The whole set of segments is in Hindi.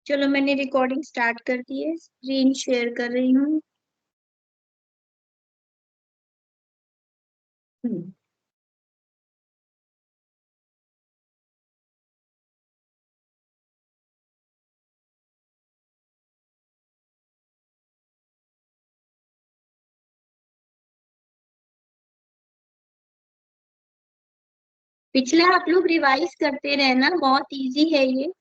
चलो मैंने रिकॉर्डिंग स्टार्ट कर दी है, स्क्रीन शेयर कर रही हूँ। पिछला आप लोग रिवाइज करते रहना, बहुत इजी है ये।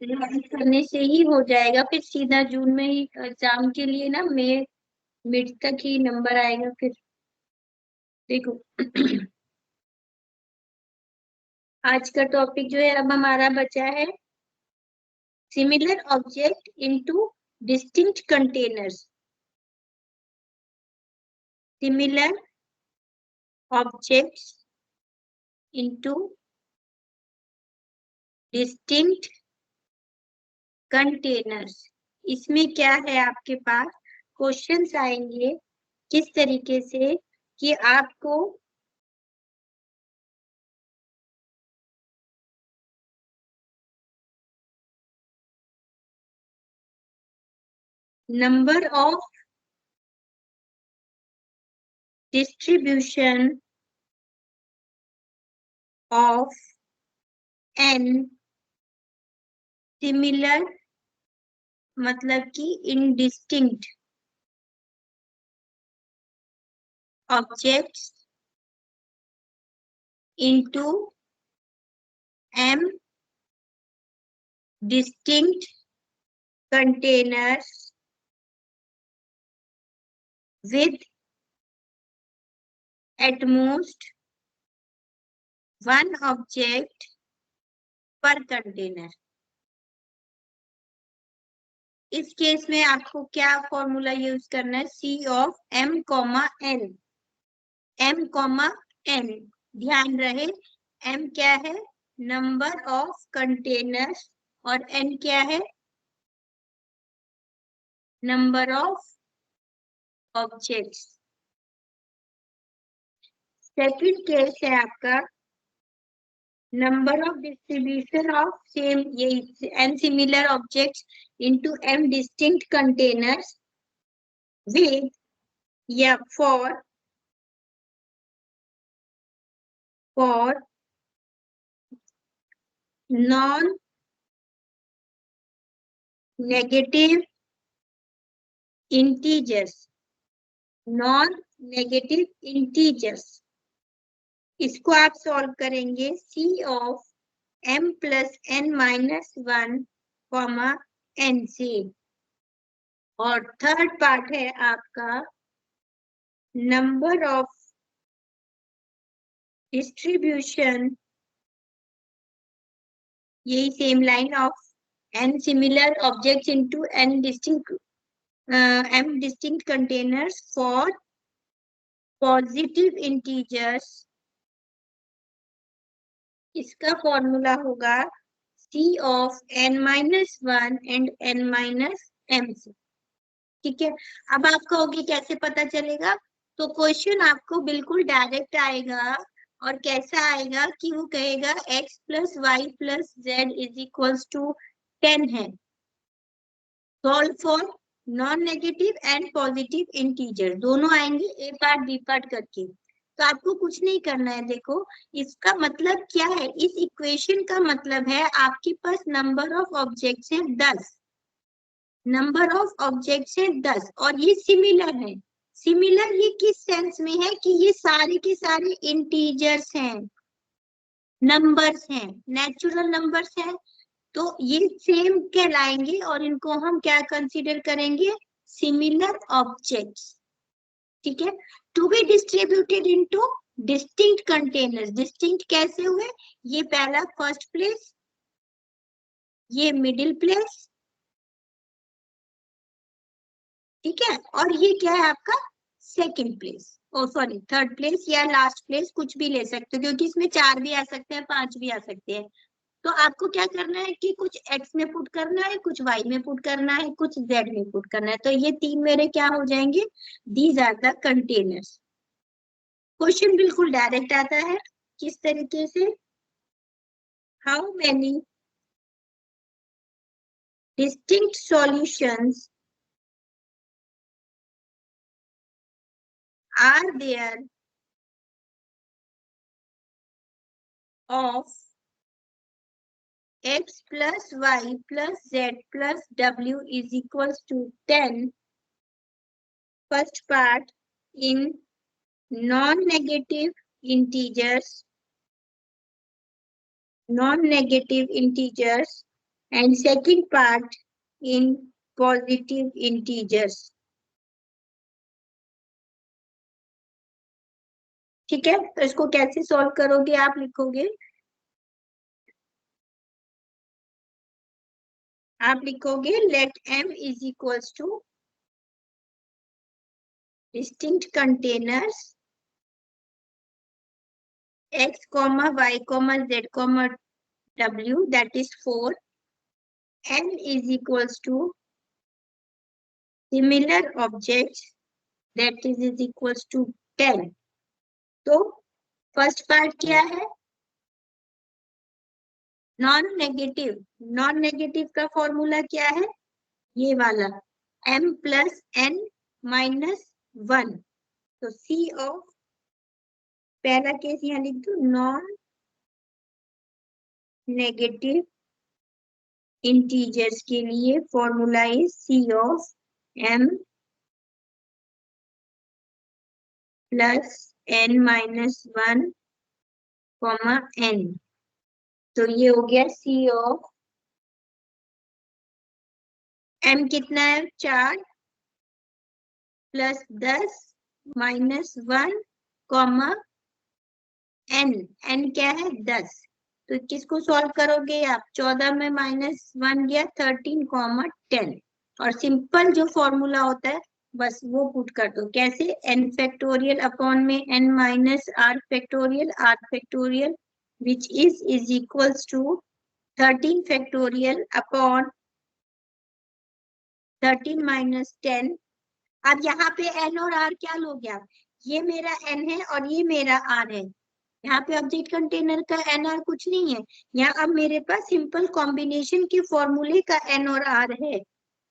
रिवाइज करने से ही हो जाएगा, फिर सीधा जून में ही एग्जाम के लिए ना मई मिड तक ही नंबर आएगा फिर। देखो आज का टॉपिक जो है अब हमारा बचा है similar object into distinct containers. Similar objects into distinct containers. इसमें क्या है आपके पास क्वेश्चंस आएंगे किस तरीके से कि आपको number of distribution of N similar मतलब कि indistinct objects into M distinct containers with at most one object per container। इस केस में आपको क्या फॉर्मूला यूज करना है, C of M comma N. M comma N, ध्यान रहे एम क्या है, नंबर ऑफ कंटेनर्स, और एन क्या है, number of objects. Second case है आपका number of distribution of same and similar objects into m distinct containers with for non negative integers, non negative integers। इसको आप सॉल्व करेंगे C of m plus n minus 1 comma n से। और थर्ड पार्ट है आपका नंबर ऑफ डिस्ट्रीब्यूशन, यही same line of n similar objects into n distinct m distinct containers for positive integers। इसका फॉर्मूला होगा c of n minus 1 and n minus m से। ठीक है, अब आप कहोगे कैसे पता चलेगा, तो क्वेश्चन आपको बिल्कुल डायरेक्ट आएगा। और कैसा आएगा कि वो कहेगा x plus y plus z is equals to 10 है। Solve for non negative and positive integer, दोनों आएंगे ए पार्ट बी पार्ट करके। तो आपको कुछ नहीं करना है। देखो इसका मतलब क्या है, इस इक्वेशन का मतलब है आपके पास नंबर ऑफ ऑब्जेक्ट्स है 10, नंबर ऑफ ऑब्जेक्ट्स है 10 और ये सिमिलर है। सिमिलर ये किस सेंस में है कि ये सारे के सारे इंटीजर्स हैं, नंबर्स हैं, नेचुरल नंबर्स हैं। तो ये सेम कहलाएंगे और इनको हम क्या कंसीडर करेंगे, सिमिलर ऑब्जेक्ट्स। ठीक है, to be distributed into distinct containers. Distinct कैसे हुए, ये पहला फर्स्ट प्लेस, ये मिडिल प्लेस, ठीक है, और ये क्या है आपका second place, oh sorry third place या लास्ट प्लेस, कुछ भी ले सकते हो क्योंकि इसमें 4 भी आ सकते हैं 5 भी आ सकते हैं। तो आपको क्या करना है कि कुछ x में पुट करना है, कुछ y में पुट करना है, कुछ z में पुट करना है। तो ये तीन मेरे क्या हो जाएंगे, these are the containers. Question बिल्कुल डायरेक्ट आता है, किस तरीके से, how many distinct solutions are there of x plus y plus z plus w is equals to 10. First part in non-negative integers, and second part in positive integers. ठीक है, तो इसको कैसे सॉल्व करोगे? आप लिखोगे let m is equals to distinct containers x, y, z, w, that is 4. n is equals to similar objects, that is equals to 10. तो फर्स्ट पार्ट क्या है? नॉन नेगेटिव का फॉर्मूला क्या है? ये वाला m प्लस n माइनस 1. तो C ऑफ पहला केस यहाँ लिख दो, नॉन नेगेटिव इंटीजर्स के लिए formula is C of m plus n minus 1 n. तो ये हो गया C ऑफ m कितना है? 4 प्लस 10 माइनस 1 n क्या है? 10. तो किसको सॉल्व करोगे आप? 14 में माइनस 1 गया, 13, 10. और सिंपल जो फॉर्मूला होता है बस वो पुट कर दो. कैसे? n फैक्टोरियल अपॉन में n minus r factorial which is equals to 13 factorial upon 13 minus 10. अब यहाँ पे n और r क्या लोगे आप? ये मेरा n है और ये मेरा r है. यहाँ पे ऑब्जेक्ट कंटेनर का एन आर कुछ नहीं है. यहाँ अब मेरे पास सिंपल कॉम्बिनेशन के फॉर्मूले का एन और आर है,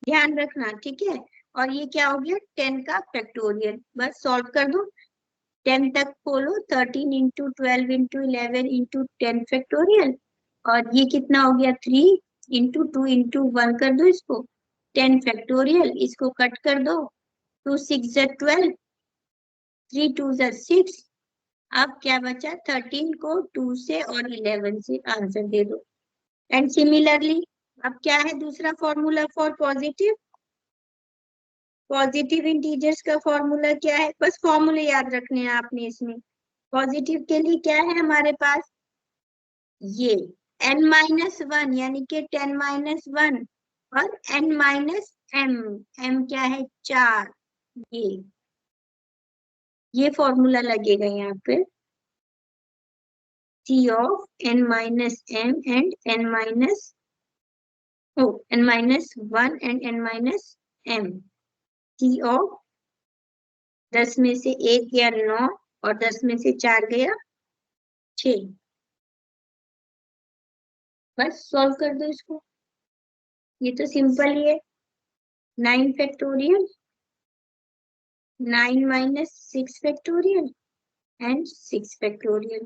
ध्यान रखना. ठीक है, और ये क्या हो गया? 10 का फैक्टोरियल. बस सॉल्व कर दो, 10 तक खोलो, 13 इंटू 12 इंटू 11 इंटू 10 फैक्टोरियल. और ये कितना हो गया? 3 इंटू 2 इंटू 1 कर दो इसको, 10 फैक्टोरियल. इसको कट कर दो, 2 6 12, 3 2 6. अब क्या बचा? 13 को 2 से और 11 से आंसर दे दो. एंड सिमिलरली अब क्या है दूसरा फॉर्मूला फॉर पॉजिटिव इंटीजर्स का फॉर्मूला क्या है? बस फॉर्मूले याद रखने हैं आपने इसमें. पॉजिटिव के लिए क्या है हमारे पास? ये n माइनस 1 यानी कि 10 माइनस 1 और n माइनस m क्या है? 4. ये फॉर्मूला लगेगा यहाँ पे. C of n minus m and n minus 1 and n minus m. C of 10 में से 1 गया 9 और 10 में से 4 गया 6. बस सॉल्व कर दो इसको, ये तो सिंपल ही है. 9 factorial, 9 minus 6 factorial and 6 factorial.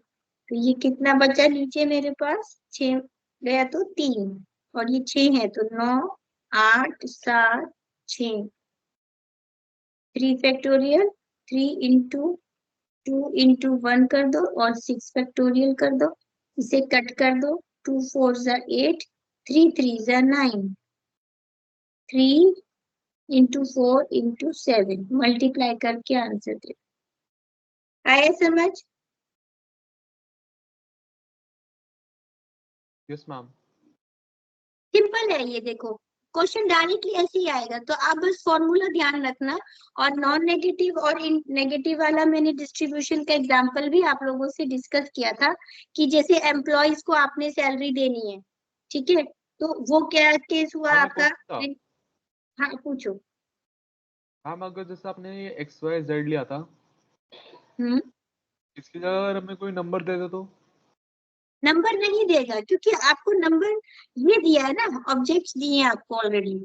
तो ये कितना बचा नीचे मेरे पास? 6 गया तो 3 और ये 6 है तो 9 8 7 6. 3 फैक्टोरियल, 3 इंटू 2 इंटू 1 कर दो और 6 फैक्टोरियल कर दो. इसे कट कर दो, 2 4 8, 3 3 9, 3 इंटू 4 इंटू 7 मल्टीप्लाई करके आंसर दे. आया समझ? Yes ma'am. सिंपल है ये. देखो क्वेश्चन डायरेक्टली ऐसे ही आएगा, तो आप बस फॉर्मूला ध्यान रखना. और नॉन नेगेटिव और नेगेटिव वाला मैंने डिस्ट्रीब्यूशन का एग्जांपल भी आप लोगों से डिस्कस किया था कि जैसे एम्प्लॉयज को आपने सैलरी देनी है, ठीक है, तो वो क्या केस हुआ आपका? हाँ पूछो. मैम अगर जैसे आपने एक्स वाई जेड लिया था, इसकी जगह अगर हमें कोई नंबर दे दे तो? नंबर नहीं देगा, क्योंकि आपको नंबर ये दिया है ना, ऑब्जेक्ट्स दिए हैं आपको ऑलरेडी,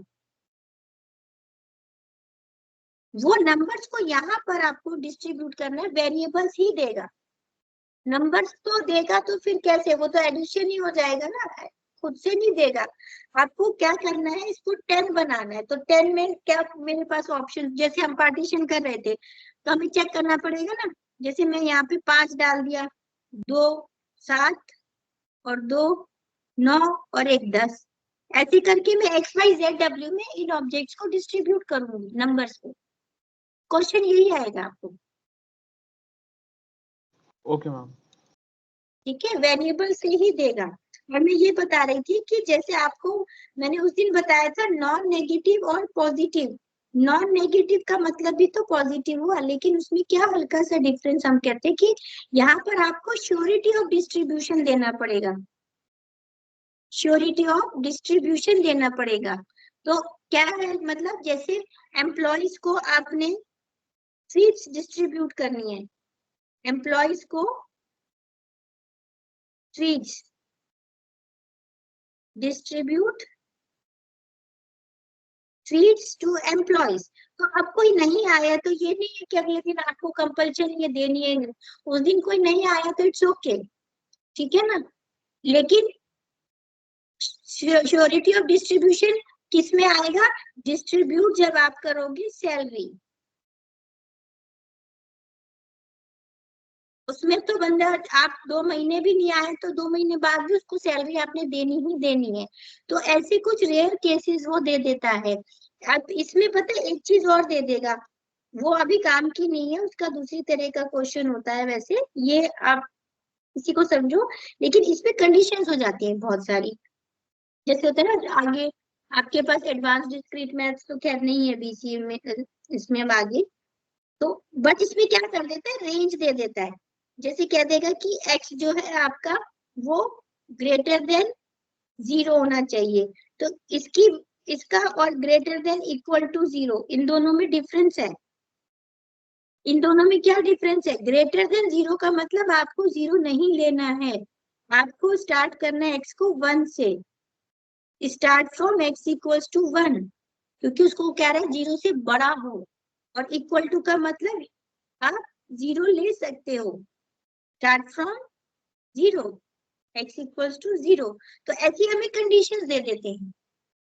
वो नंबर्स को यहाँ पर आपको डिस्ट्रीब्यूट करना है, वेरिएबल्स ही देगा, नंबर्स तो देगा तो फिर कैसे, वो तो एडिशन ही हो जाएगा ना, खुद से नहीं देगा। आपको क्या करना है, इसको 10 बनाना है, तो 10 में क्या मेरे पास ऑप्शन, जैसे हम पार्टीशन कर रहे थे तो हमें चेक करना पड़ेगा ना, जैसे मैं यहाँ पे 5 डाल दिया, 2 7 और 2 9 और 1 10, ऐसे करके मैं XYZW में इन ऑब्जेक्ट्स को डिस्ट्रीब्यूट करूंगी नंबर्स को। क्वेश्चन यही आएगा आपको। Okay ma'am. ठीक है, वेरिएबल से ही देगा। और मैं ये बता रही थी कि जैसे आपको मैंने उस दिन बताया था नॉन नेगेटिव और पॉजिटिव, नॉन नेगेटिव का मतलब भी तो पॉजिटिव हुआ, लेकिन उसमें क्या हल्का सा डिफरेंस, हम कहते हैं कि यहाँ पर आपको श्योरिटी ऑफ डिस्ट्रीब्यूशन देना पड़ेगा, श्योरिटी ऑफ डिस्ट्रीब्यूशन देना पड़ेगा। तो क्या है मतलब, जैसे एम्प्लॉयज को आपने सीट्स डिस्ट्रीब्यूट करनी है, एम्प्लॉयज को seats distribute seats to employees, तो अब कोई नहीं आया तो ये नहीं है कि अगले दिन आपको कंपल्शन ये देनी है, उस दिन कोई नहीं आया तो इट्स ओके, ठीक है ना। लेकिन श्योरिटी ऑफ डिस्ट्रीब्यूशन किस में आएगा, डिस्ट्रीब्यूट जब आप करोगे सैलरी, उसमें तो बंदा आप 2 महीने भी नहीं आए तो 2 महीने बाद भी उसको सैलरी आपने देनी ही देनी है, तो ऐसे कुछ रेयर केसेस वो दे देता है। अब इसमें पता है एक चीज और दे देगा, वो अभी काम की नहीं है, उसका दूसरी तरह का क्वेश्चन होता है, वैसे ये आप इसी को समझो, लेकिन इसमें कंडीशंस हो जाती हैं बहुत सारी, जैसे होता है ना आगे आपके पास एडवांस डिस्क्रीट मैथ्स तो खैर नहीं है बीसीए में, इसमें अब आगे तो, बट इसमें क्या कर देता है, रेंज दे देता है, जैसे कह देगा कि x जो है आपका वो ग्रेटर देन 0 होना चाहिए, तो इसकी इसका और ग्रेटर देन इक्वल टू 0, इन दोनों में डिफरेंस है, इन दोनों में क्या डिफरेंस है, ग्रेटर देन 0 का मतलब आपको 0 नहीं लेना है, आपको स्टार्ट करना है x को 1 से, start from x equals to 1, क्योंकि उसको कह रहे हैं 0 से बड़ा हो, और इक्वल टू का मतलब आप 0 ले सकते हो, start from 0, x equals to 0, तो ऐसी हमें कंडीशंस दे देते हैं,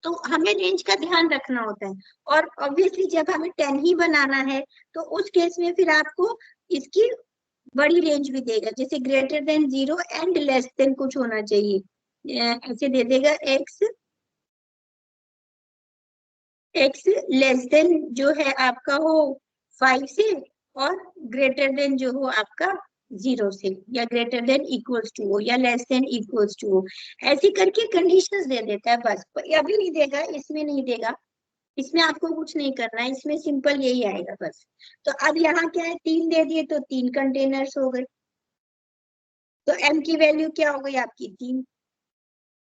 तो हमें रेंज का ध्यान रखना होता है। और ऑब्वियसली जब हमें 10 ही बनाना है तो उस केस में फिर आपको इसकी बड़ी रेंज भी देगा, जैसे greater than 0 and less than कुछ होना चाहिए, ऐसे दे देगा x लेस देन जो है आपका हो 5 से, और ग्रेटर देन जो हो आपका 0 से, या ग्रेटर देन इक्वल्स टू हो, या लेस देन इक्वल्स टू हो, ऐसी करके कंडीशंस दे देता है बस, अभी नहीं देगा, इसमें नहीं देगा, इसमें आपको कुछ नहीं करना है, इसमें सिंपल यही आएगा बस। तो अब यहाँ क्या है, 3 दे दिए तो 3 कंटेनर्स हो गए, तो m की वैल्यू क्या हो गई आपकी 3,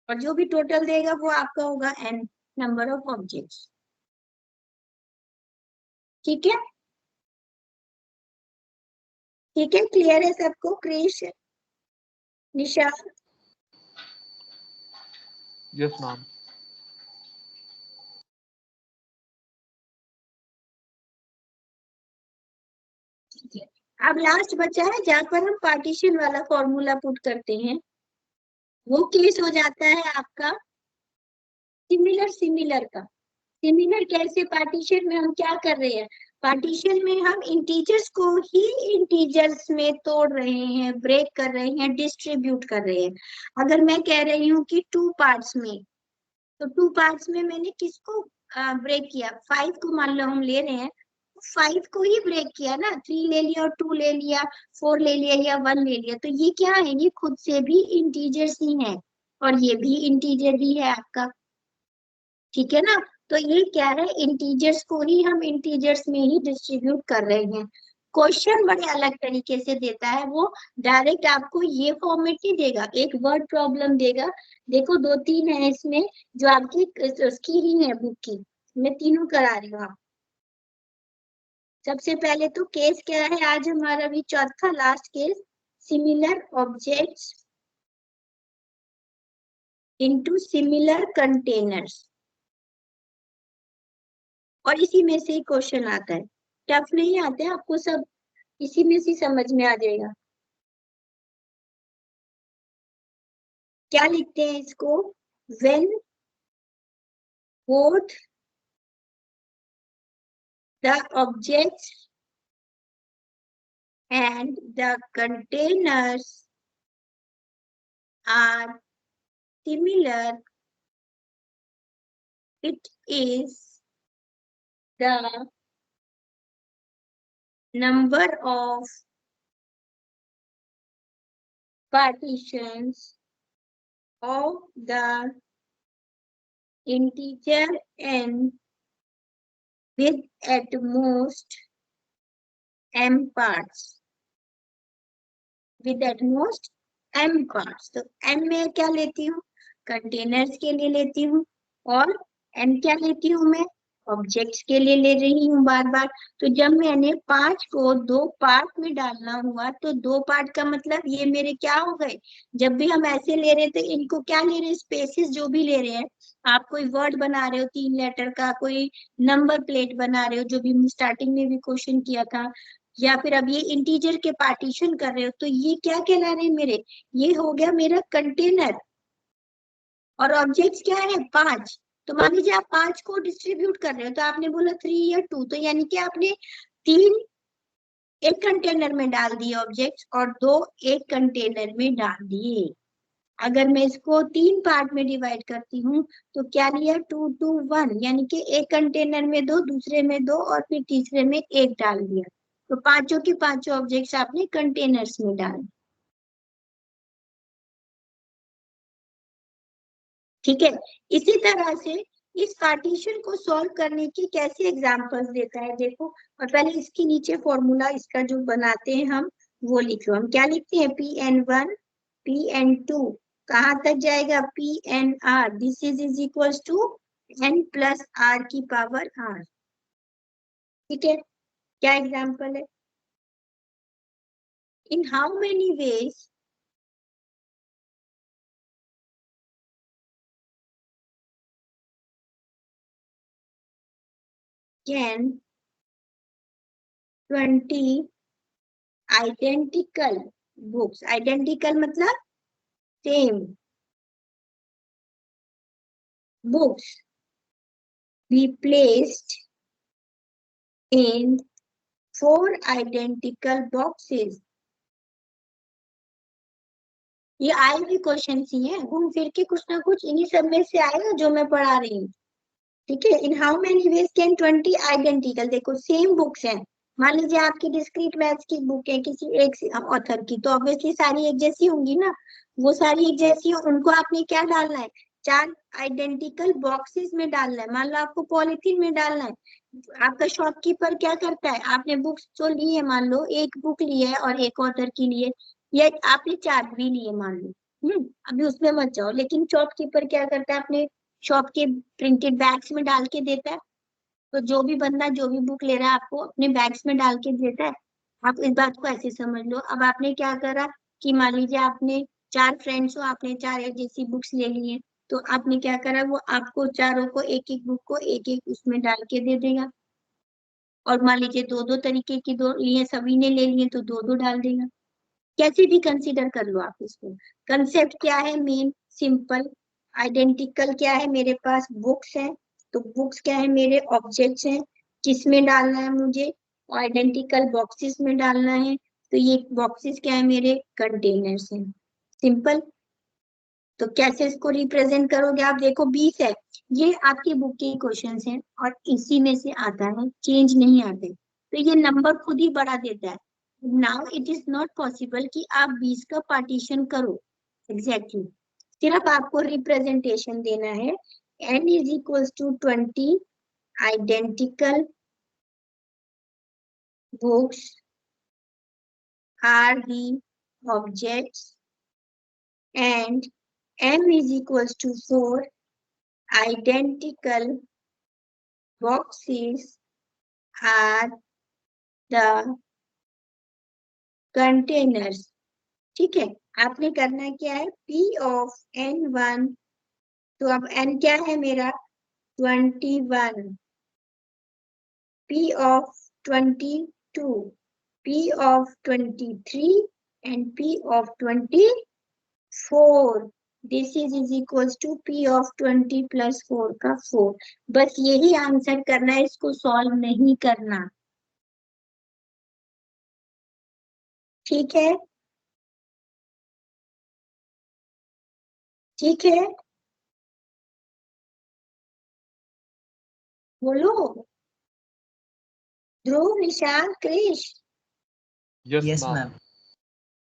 और जो भी टोटल देगा वो आपका होगा n नंबर ऑफ ऑब्जेक्ट्स, ठीक है, ठीक है, क्लियर है सबको, क्रिश निशा। Yes ma'am. ठीक है, अब लास्ट बचा है जहां पर हम पार्टीशन वाला फॉर्मूला पुट करते हैं, वो केस हो जाता है आपका सिमिलर का। सिमिलर कैसे, पार्टीशन में हम क्या कर रहे हैं, पार्टीशन में हम इंटीजर्स को ही इंटीजर्स में तोड़ रहे हैं, ब्रेक कर रहे हैं, डिस्ट्रीब्यूट कर रहे हैं। अगर मैं कह रही हूँ कि 2 पार्ट्स में, तो 2 पार्ट्स में मैंने किसको ब्रेक किया, 5 को मान लो हम ले रहे हैं, 5 को ही ब्रेक किया ना, 3 ले लिया और 2 ले लिया, 4 ले लिया या 1 ले लिया, तो ये क्या है, ये खुद से भी इंटीजर्स ही है, और ये भी इंटीजर ही है आपका, ठीक है ना। तो ये क्या है, इंटीजर्स को ही हम इंटीजर्स में ही डिस्ट्रीब्यूट कर रहे हैं। क्वेश्चन बड़े अलग तरीके से देता है, वो डायरेक्ट आपको ये फॉर्मेट ही देगा, एक वर्ड प्रॉब्लम देगा, देखो 2-3 है इसमें जो आपकी उसकी ही है बुक की, मैं तीनों करा रही हूँ। सबसे पहले तो केस क्या है आज हमारा भी चौथा last case, similar objects into similar containers। और इसी में से क्वेश्चन आता है, टफ नहीं आता है, आपको सब इसी में से समझ में आ जाएगा। क्या लिखते हैं इसको, when both the objects and the containers are similar, it is the number of partitions of the integer n with at most m parts, with at most m parts। तो m में क्या लेती हूँ, कंटेनर्स के लिए लेती हूँ, और n क्या लेती हूँ मैं, ऑब्जेक्ट्स के लिए ले रही हूँ बार बार। तो जब मैंने 5 को 2 पार्ट में डालना हुआ, तो 2 पार्ट का मतलब ये मेरे क्या हो गए, जब भी हम ऐसे ले रहे थे, इनको क्या ले रहे हैं, स्पेसेस जो भी ले रहे हैं। आप कोई वर्ड बना रहे हो 3 लेटर का, कोई नंबर प्लेट बना रहे हो, जो भी स्टार्टिंग में भी क्वेश्चन किया था, या फिर अब ये इंटीजर के पार्टीशन कर रहे हो, तो ये क्या कहला रहे हैं मेरे, ये हो गया मेरा कंटेनर। और ऑब्जेक्ट्स क्या है, 5। तो मान लीजिए आप 5 को डिस्ट्रीब्यूट कर रहे हो, तो आपने बोला 3 या 2, तो यानी कि आपने 3 एक कंटेनर में डाल दिए ऑब्जेक्ट्स, और 2 एक कंटेनर में डाल दिए। अगर मैं इसको 3 पार्ट में डिवाइड करती हूँ, तो क्या लिया, 2 2 1, यानी कि एक कंटेनर में 2, दूसरे में 2, और फिर तीसरे में 1 डाल दिया। तो पांचों के पांचों ऑब्जेक्ट्स आपने कंटेनर्स में डाले। ठीक है, इसी तरह से इस पार्टीशन को सॉल्व करने की कैसे एग्जांपल्स देता है, देखो। और पहले इसके नीचे फॉर्मूला इसका जो बनाते हैं हम, वो लिख लो। हम क्या लिखते हैं, Pn1 Pn2 कहाँ तक जाएगा, Pnr, this is equals to n plus r की पावर r। ठीक है, क्या एग्जांपल है, in how many ways can 20 identical books, identical मतलब same books, be placed in 4 identical boxes। ये आए भी क्वेश्चन ही है, घूम फिर के कुछ ना कुछ इन्हीं सब में से आएगा जो मैं पढ़ा रही हूँ। ठीक है, in how many ways can 20 identical, देखो सेम बुक्स हैं। मान लीजिए आपकी डिस्क्रीट मैथ्स की बुक है किसी एक ऑथर की, तो ऑब्वियसली सारी एक जैसी होंगी ना, वो सारी एक जैसी हो, उनको आपने क्या डालना है, 4 आइडेंटिकल बॉक्सेस में डालना है। मान लो आपको पॉलिथीन में डालना है, आपका शॉपकीपर क्या करता है, आपने बुक्स जो ली है, मान लो एक बुक ली है और एक ऑथर की लिए, या आपने 4 भी लिए मान लो, अभी उसमें मत जाओ, लेकिन शॉपकीपर क्या करता है, अपने शॉप के प्रिंटेड बैग्स में डाल के देता है। तो जो भी बंदा जो भी बुक ले रहा है, आपको अपने बैग्स में डाल के देता है। आप इस बात को ऐसे समझ लो। अब आपने क्या करा कि मान लीजिए आपने 4 फ्रेंड्स हो, आपने 4 एक जैसी बुक्स ले ली है, तो आपने क्या करा, वो आपको चारों को एक एक बुक को एक एक उसमें डाल के दे देगा। और मान लीजिए 2 2 तरीके की दो लिए, सभी ने ले लिए, तो 2 2 डाल देगा। कैसे भी कंसीडर कर लो आप इसको। कंसेप्ट क्या है, मेन सिंपल। आइडेंटिकल क्या है, मेरे पास बुक्स है, तो बुक्स क्या है, मेरे ऑब्जेक्ट्स हैं, किसमें डालना है मुझे, आइडेंटिकल बॉक्सेस में डालना है, तो ये बॉक्सेस क्या है, मेरे कंटेनर्स हैं। सिंपल। तो कैसे इसको रिप्रेजेंट करोगे आप, देखो 20 है, ये आपकी बुक के क्वेश्चंस हैं, और इसी में से आता है, चेंज नहीं आते, तो ये नंबर खुद ही बढ़ा देता है। Now it is not possible कि आप 20 का पार्टीशन करो एग्जैक्टली, सिर्फ आपको रिप्रेजेंटेशन देना है। n is equals to 20 identical books are the objects and m is equals to 4 identical boxes are the containers। ठीक है, आपने करना क्या है, p of n1 तो अब n क्या है मेरा 21, p of 22, p of 23 and p of 24. This is equals to p of 20 plus 4 का 4. बस यही आंसर करना है, इसको सॉल्व नहीं करना। ठीक है, ठीक है, बोलो Dhruv, Nishant, Krish. Yes yes ma'am.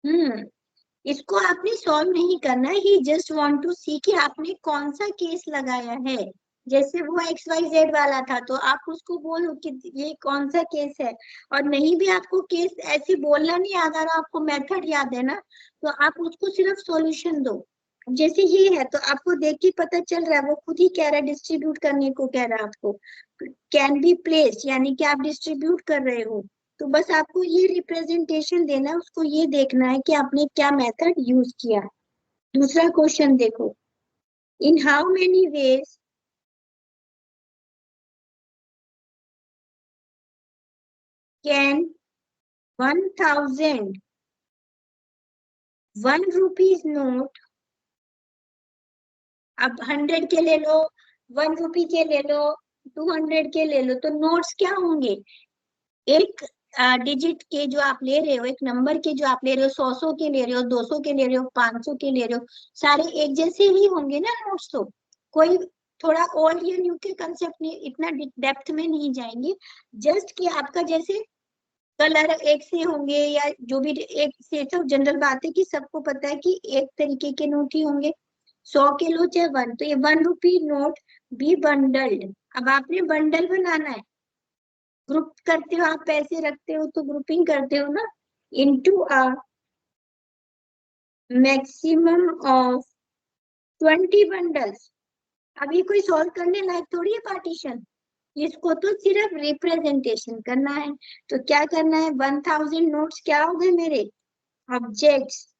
Ma'am. इसको आपने सॉल्व नहीं करना है, he just want to see कि आपने कौन सा केस लगाया है। जैसे वो XYZ वाला था तो आप उसको बोलो कि ये कौन सा केस है, और नहीं भी आपको केस ऐसे बोलना नहीं, अगर आपको मेथड याद है ना तो आप उसको सिर्फ सॉल्यूशन दो। जैसे ये है तो आपको देख के पता चल रहा है, वो खुद ही कह रहा है डिस्ट्रीब्यूट करने को कह रहा है आपको, कैन बी प्लेस यानी कि आप डिस्ट्रीब्यूट कर रहे हो। तो बस आपको ये रिप्रेजेंटेशन देना है, उसको ये देखना है कि आपने क्या मेथड यूज किया। दूसरा क्वेश्चन देखो, इन how many ways can 1000 ₹1 note, अब 100 के ले लो, ₹1 के ले लो, 200 के ले लो, तो नोट्स क्या होंगे, एक डिजिट के जो आप ले रहे हो, एक नंबर के जो आप ले रहे हो, 100 के ले रहे हो, 200 के ले रहे हो, 500 के ले रहे हो, सारे एक जैसे ही होंगे ना नोट्स। तो कोई थोड़ा ओल्ड या न्यू के कंसेप्ट नहीं, इतना डेप्थ में नहीं जाएंगे, जस्ट कि आपका जैसे कलर एक से होंगे या जो भी एक से, तो जनरल बात है कि सबको पता है कि एक तरीके के नोट ही होंगे, 100 के लो चाहे 1, तो ये ₹1 नोट बी बंडल्ड। अब आपने बंडल बनाना है, ग्रुप करते हो आप, पैसे रखते हो तो ग्रुपिंग करते हो ना, into a maximum of 20 bundles. अभी कोई सॉल्व करने लायक थोड़ी है पार्टीशन, इसको तो सिर्फ रिप्रेजेंटेशन करना है। तो क्या करना है, 1000 नोट्स क्या हो गए मेरे objects,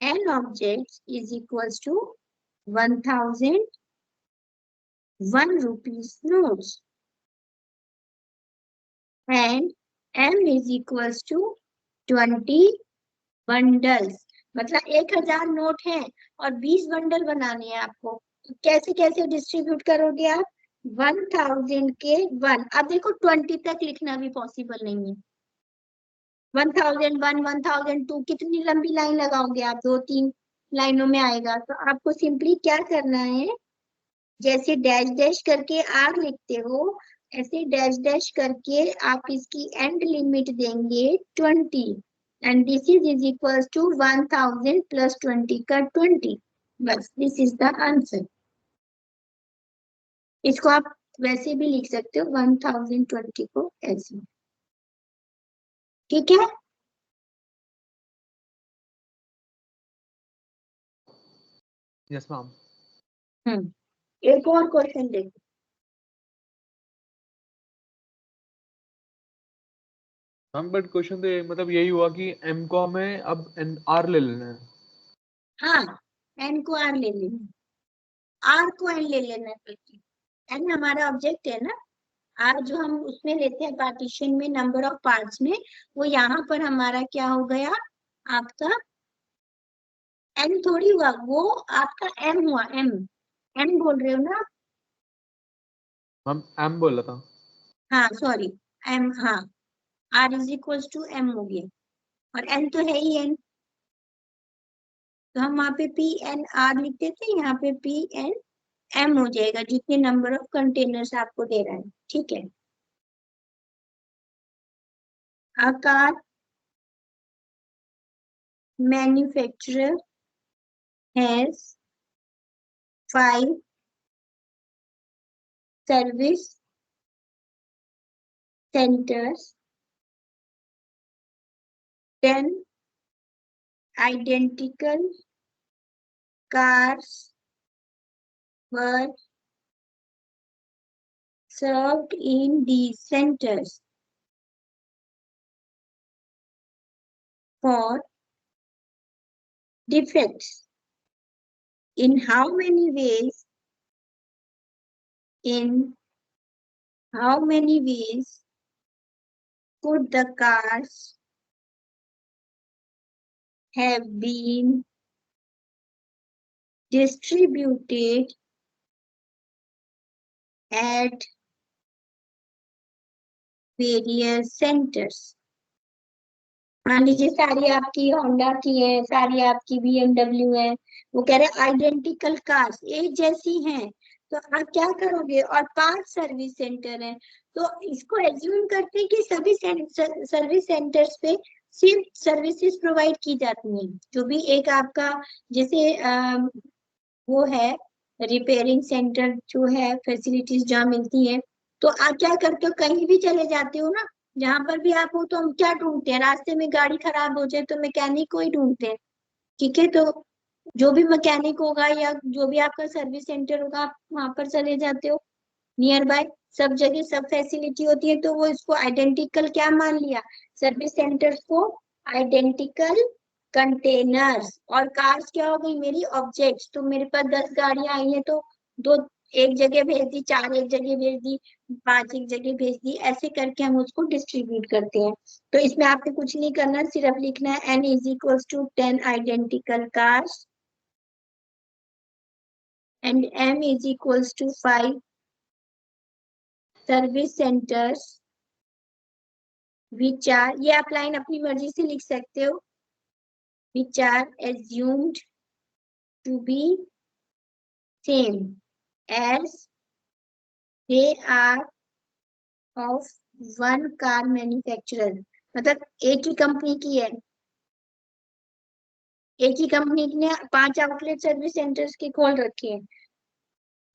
n objects is equals to 1000 ₹1 notes, and m is equals to 20 bundles. मतलब 1000 नोट है और 20 बंडल बनाने हैं आपको। तो कैसे कैसे डिस्ट्रीब्यूट करोगे आप, 1000 के 1, अब देखो 20 तक लिखना भी पॉसिबल नहीं है, 1001, 1002, कितनी लंबी लाइन लगाओगे आप, 2-3 लाइनों में आएगा। तो आपको सिंपली क्या करना है, जैसे डैश डैश करके आर लिखते हो, ऐसे डैश डैश करके आप इसकी एंड लिमिट देंगे 20, and this is equals to 1000 plus 20 का 20, बस this is the answer। इसको आप वैसे भी लिख सकते हो 1020 को ऐसे, ठीक है। Yes ma'am. एक और क्वेश्चन देखो, मैम बट क्वेश्चन तो मतलब यही हुआ कि m को हमें अब r ले लेना है। हाँ एन को आर ले लेना, आर को एन ले लेना है, एन हमारा ऑब्जेक्ट है ना, आर जो हम उसमें लेते हैं पार्टीशन में नंबर ऑफ पार्ट्स में, वो यहाँ पर हमारा क्या हो गया, आपका एन थोड़ी हुआ, वो आपका एम हुआ, एम एम बोल रहे हो ना, मैम m बोला था। हाँ सॉरी, एम, हाँ r is equals to m हो गया, और एन तो है ही एन, तो हम वहाँ पे पी एन आर लिखते थे, यहाँ पे पी एन एम हो जाएगा, जितने नंबर ऑफ कंटेनर्स आपको दे रहा है, ठीक है। आकार, manufacturer has 5 service centers, 10 identical cars were served in these centers. For defects in how many ways could the cars have been distributed at various centers? मान लीजिए सारी आपकी होंडा की है, सारी आपकी BMW है, वो कह रहे आइडेंटिकल कार्स एक जैसी हैं, तो आप क्या करोगे? और 5 सर्विस सेंटर हैं, तो इसको एज्यूम करते हैं कि सभी सर्विस सेंटर्स पे सिर्फ सर्विसेज प्रोवाइड की जाती हैं। जो भी एक आपका जैसे वो है रिपेयरिंग सेंटर जो है, फैसिलिटीज जहाँ मिलती है, तो आप क्या करते हो? कहीं भी चले जाते हो ना, जहां पर भी आप हो, तो हम क्या ढूंढते हैं? रास्ते में गाड़ी खराब हो जाए तो मैकेनिक को ही ढूंढते हैं, ठीक है? तो जो भी मैकेनिक होगा या जो भी आपका सर्विस सेंटर होगा, आप वहां पर चले जाते हो। नियर बाय सब जगह सब फैसिलिटी होती है, तो वो इसको आइडेंटिकल क्या मान लिया? सर्विस सेंटर्स को आइडेंटिकल कंटेनर्स। और कार्स क्या हो गई? मेरी ऑब्जेक्ट्स। तो मेरे पास 10 गाड़ियां आई हैं, तो 2 एक जगह भेज दी, 4 एक जगह भेज दी, 5 एक जगह भेज दी, ऐसे करके हम उसको डिस्ट्रीब्यूट करते हैं। तो इसमें आपको कुछ नहीं करना, सिर्फ लिखना है n is equals to 10 identical cars and m is equals to 5 service centers which are, ये आप लाइन अपनी मर्जी से लिख सकते हो, which are assumed to be same as they are of one car manufacturer। मतलब एक ही कंपनी की है, एक ही कंपनी ने 5 आउटलेट सर्विस सेंटर्स के खोल रखे हैं।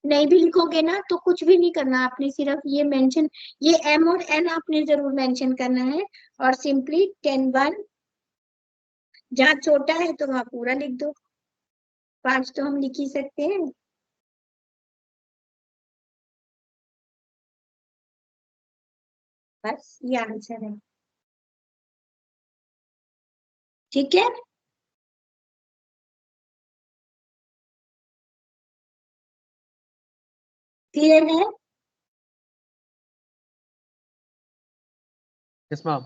नहीं भी लिखोगे ना तो कुछ भी नहीं करना, आपने सिर्फ ये मेंशन, ये m और n आपने जरूर मेंशन करना है, और सिंपली 10(1) जहाँ छोटा है तो वहां पूरा लिख दो, 5 तो हम लिख ही सकते हैं। बस ये आंसर है, ठीक है? क्लियर है? Yes ma'am.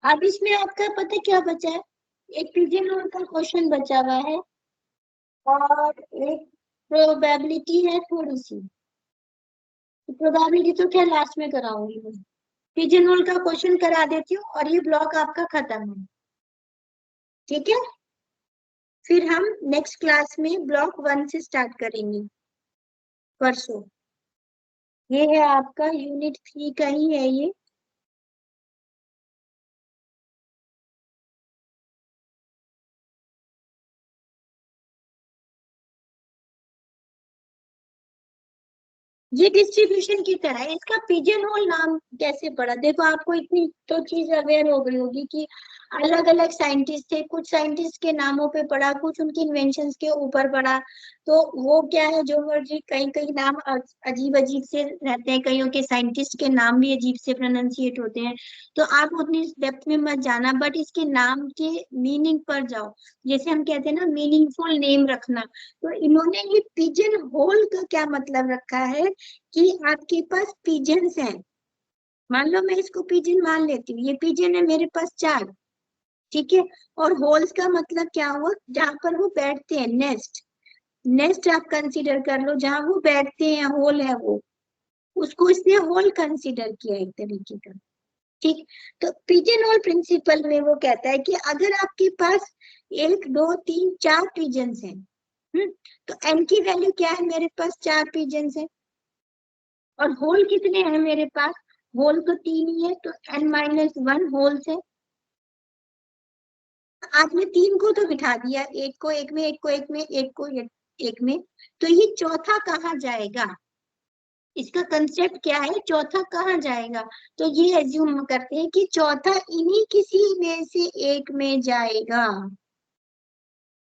अब इसमें आपका पता क्या बचा है? एक पिजन होल का क्वेश्चन बचा हुआ है और एक प्रोबेबिलिटी है थोड़ी सी। प्रोबेबिलिटी तो क्या लास्ट में कराऊंगी मैं, पिजन होल का क्वेश्चन करा देती हूँ और ये ब्लॉक आपका खत्म है, ठीक है? फिर हम नेक्स्ट क्लास में ब्लॉक 1 से स्टार्ट करेंगे परसों। ये है आपका यूनिट 3 का ही है ये। ये डिस्ट्रीब्यूशन की तरह है, इसका पिजन होल नाम कैसे पड़ा? देखो आपको इतनी तो चीज अवेयर हो गई होगी कि अलग अलग साइंटिस्ट थे, कुछ साइंटिस्ट के नामों पे पढ़ा, कुछ उनकी इन्वेंशंस के ऊपर पढ़ा, तो वो क्या है, जो मर्जी, कई कई नाम अजीब अजीब से रहते हैं, कईयों के साइंटिस्ट के नाम भी अजीब से प्रोनाउंसिएट होते हैं, तो आप उतनी डेप्थ में मत जाना, बट इसके नाम के मीनिंग पर जाओ। जैसे हम कहते हैं ना, मीनिंगफुल नेम रखना, तो इन्होंने ये पिजन होल का क्या मतलब रखा है कि आपके पास पिजन्स हैं। मान लो मैं इसको पिजन मान लेती हूँ, ये पिजन है मेरे पास 4, ठीक है? और होल्स का मतलब क्या हुआ? जहां पर वो बैठते हैं, नेस्ट। नेस्ट आप कंसीडर कर लो, जहां वो बैठते हैं, होल है वो, उसको इसने होल कंसीडर किया एक तरीके का, ठीक? तो पिजन होल प्रिंसिपल में वो कहता है कि अगर आपके पास 1 2 3 4 पिजन्स हैं, तो n की वैल्यू क्या है? मेरे पास 4 पिजन्स हैं, और होल कितने हैं मेरे पास? होल तो 3 ही है, तो n-1 होल्स है। आपने 3 को तो बिठा दिया, एक को एक में, एक को एक में, एक को एक में, तो ये चौथा कहाँ जाएगा? इसका कंसेप्ट क्या है? चौथा कहाँ जाएगा? तो ये एज्यूम करते हैं कि चौथा इन्हीं किसी में से एक में जाएगा।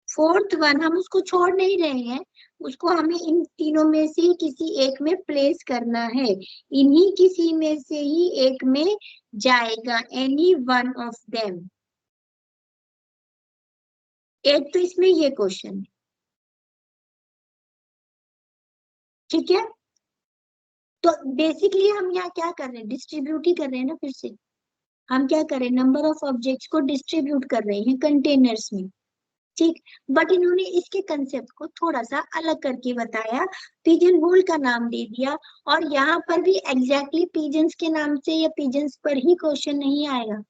4th वन हम उसको छोड़ नहीं रहे हैं, उसको हमें इन तीनों में से किसी एक में प्लेस करना है, इन्हीं किसी में से ही एक में जाएगा, एनी वन ऑफ देम। एक तो इसमें ये क्वेश्चन है, ठीक है। तो बेसिकली हम यहाँ क्या कर रहे हैं, डिस्ट्रीब्यूट ही कर रहे हैं ना। फिर से हम क्या कर रहे हैं, नंबर ऑफ ऑब्जेक्ट्स को डिस्ट्रीब्यूट कर रहे हैं कंटेनर्स में, ठीक। बट इन्होंने इसके कंसेप्ट को थोड़ा सा अलग करके बताया, पिजन होल का नाम दे दिया। और यहाँ पर भी एग्जैक्टली पिजन्स के नाम से या पिजन्स पर ही क्वेश्चन नहीं आएगा।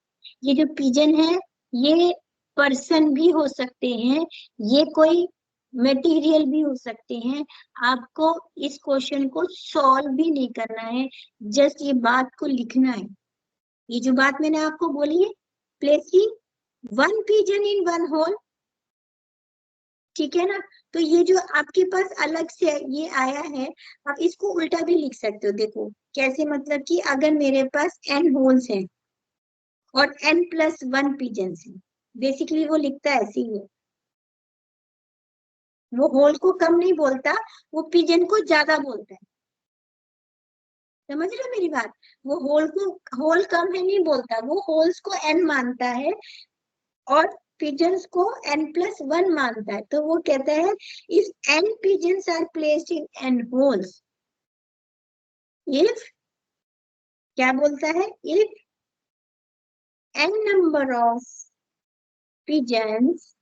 ये जो पिजन है ये पर्सन भी हो सकते हैं, ये कोई मटेरियल भी हो सकते हैं। आपको इस क्वेश्चन को सॉल्व भी नहीं करना है, जस्ट ये बात को लिखना है। ये जो बात मैंने आपको बोली है, placing one pigeon in one hole, ठीक है ना। तो ये जो आपके पास अलग से ये आया है, आप इसको उल्टा भी लिख सकते हो। देखो कैसे, मतलब कि अगर मेरे पास n होल्स हैं और n+1 पिजन्स हैं, बेसिकली वो लिखता है ऐसे ही है। वो होल को कम नहीं बोलता, वो पिजन को ज्यादा बोलता है। समझ रहे हो मेरी बात? वो होल कम है नहीं बोलता, वो होल्स को n मानता है और पिजन्स को n+1 मानता है। तो वो कहता है if n pigeons are placed in n holes, if, क्या बोलता है, if n number of pigeons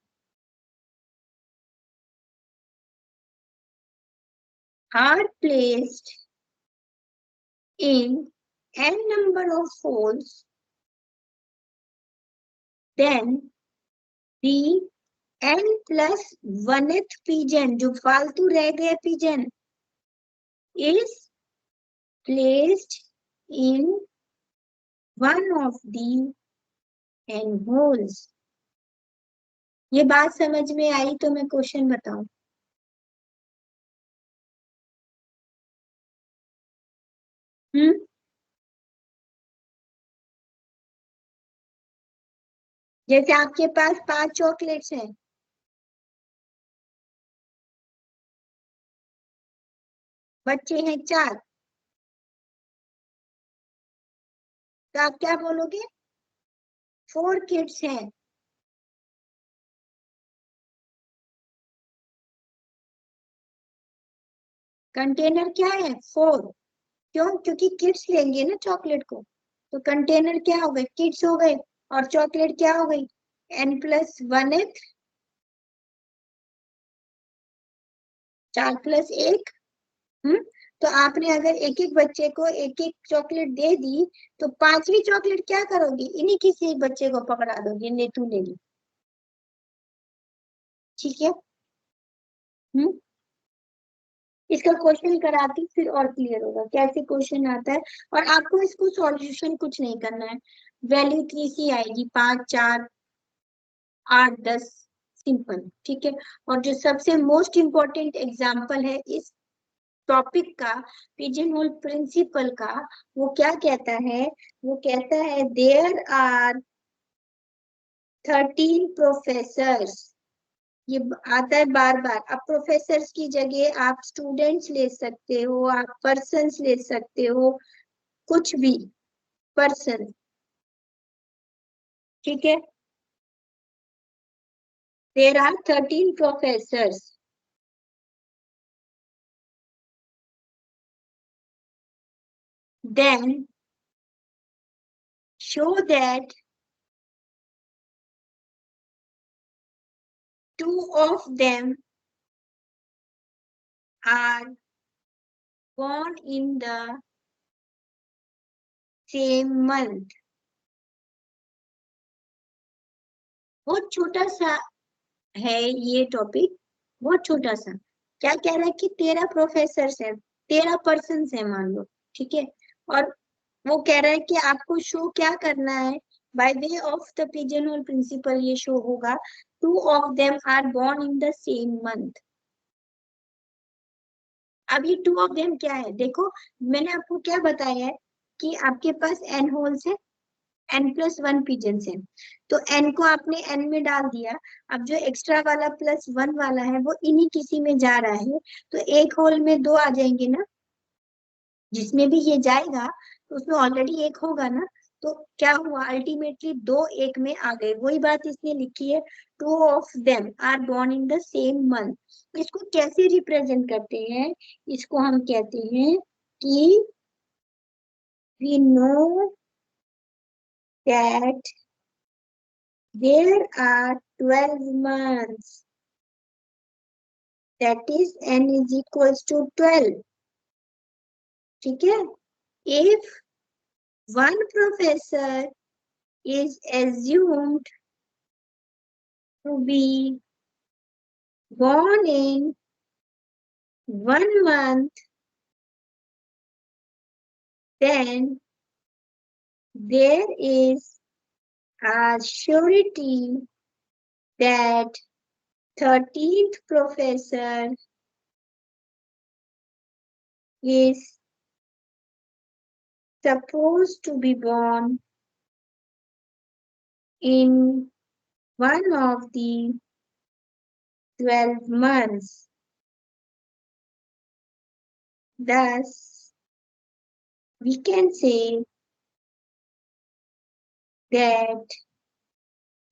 are placed in n number of holes, then the n+1th pigeon, जो फालतू रह गए pigeon, is placed in one of the n holes। ये बात समझ में आई तो मैं क्वेश्चन बताऊं। जैसे आपके पास 5 चॉकलेट्स हैं, बच्चे हैं 4, तो आप क्या बोलोगे, 4 किड्स हैं। कंटेनर क्या है, 4। क्यों? क्योंकि किड्स लेंगे ना चॉकलेट को, तो कंटेनर क्या हो गए, किड्स हो गए, और चॉकलेट क्या हो गई, n+1th, 4+1। तो आपने अगर एक एक बच्चे को एक एक चॉकलेट दे दी, तो 5वीं चॉकलेट क्या करोगी, इन्हीं किसी एक बच्चे को पकड़ा दोगी, ले तू ले ली, ठीक है। इसका क्वेश्चन कराती फिर और क्लियर होगा कैसे क्वेश्चन आता है। और आपको इसको सॉल्यूशन कुछ नहीं करना है, वैल्यू इतनी सी आएगी, 5, 4, 8, 10, सिंपल, ठीक है। और जो सबसे मोस्ट इम्पोर्टेंट एग्जाम्पल है इस टॉपिक का, पिजन होल प्रिंसिपल का, वो क्या कहता है, वो कहता है देयर आर 13 प्रोफेसर्स। ये आता है बार बार। अब प्रोफेसर्स की जगह आप स्टूडेंट्स ले सकते हो, आप पर्सन्स ले सकते हो, कुछ भी, पर्सन, ठीक है। There are 13 professors, then show that 2 of them are born in the same month। बहुत छोटा सा है ये टॉपिक, बहुत छोटा सा। क्या कह रहा है कि 13 प्रोफेसर्स हैं, 13 पर्सन है मान लो, ठीक है। और वो कह रहा है कि आपको शो क्या करना है, by way of the pigeon hole principle ये शो होगा 2 of them are born in the same month। अब ये 2 of them क्या है, देखो मैंने आपको क्या बताया है कि आपके पास n होल्स है, n+1 पिजन्स है, तो n को आपने n में डाल दिया। अब जो एक्स्ट्रा वाला +1 वाला है वो इन्हीं किसी में जा रहा है, तो एक होल में 2 आ जाएंगे ना, जिसमें भी ये जाएगा तो उसमें ऑलरेडी एक होगा ना, तो तो क्या हुआ, अल्टीमेटली 2 एक में आ गए। वही बात इसने लिखी है, 2 of them are born in the same month. इसको कैसे रिप्रेजेंट करते हैं, इसको हम कहते हैं कि we know that there are 12 months, that is n is equals to 12. ठीक है, if one professor is assumed to be born in 1 month, then there is a surety that 13th professor is supposed to be born in one of the 12 months. Thus, we can say that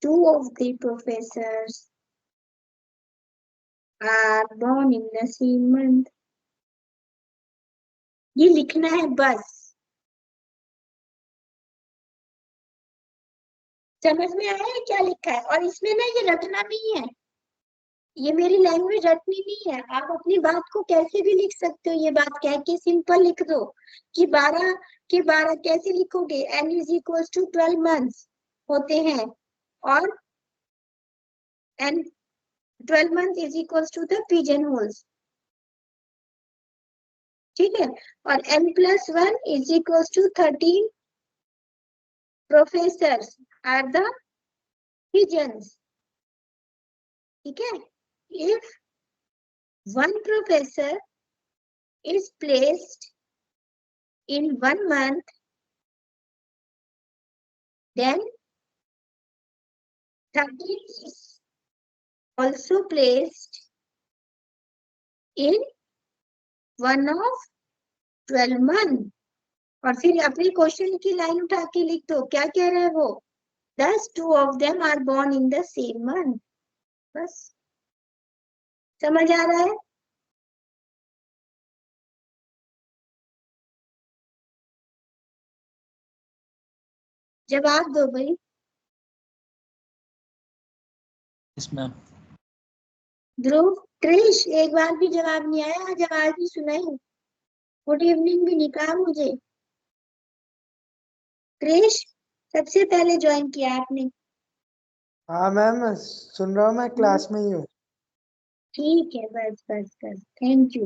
2 of the professors are born in the same month. ये लिखना है बस, समझ में आया है क्या लिखा है? और इसमें ना ये रटना नहीं है, ये मेरी लैंग्वेज रटनी नहीं है। आप अपनी बात को कैसे भी लिख सकते हो, ये बात कह के सिंपल लिख दो कि 12 के 12 कैसे लिखोगे, n is equal to 12 months होते हैं और n 12 month is equal to the pigeon holes. ठीक है, और n plus 1 is equal to 13 professors are the pigeons. ठीक है, if one professor is placed in 1 month, then 13 is also placed in one of 12 month. और फिर अपनी क्वेश्चन की लाइन उठा के लिख दो, क्या कह रहे हैं वो, thus 2 of them are born in the same month. बस समझ आ रहा है? जवाब दो भाई। Yes ma'am. ध्रुव, क्रिश, एक बार भी जवाब नहीं आया, आज आवाज भी सुनाई, गुड इवनिंग भी नहीं कहा मुझे। क्रिश, सबसे पहले ज्वाइन किया आपने? हाँ मैम, सुन रहा हूँ, मैं क्लास में ही हूँ। ठीक है, बस बस बस, थैंक यू।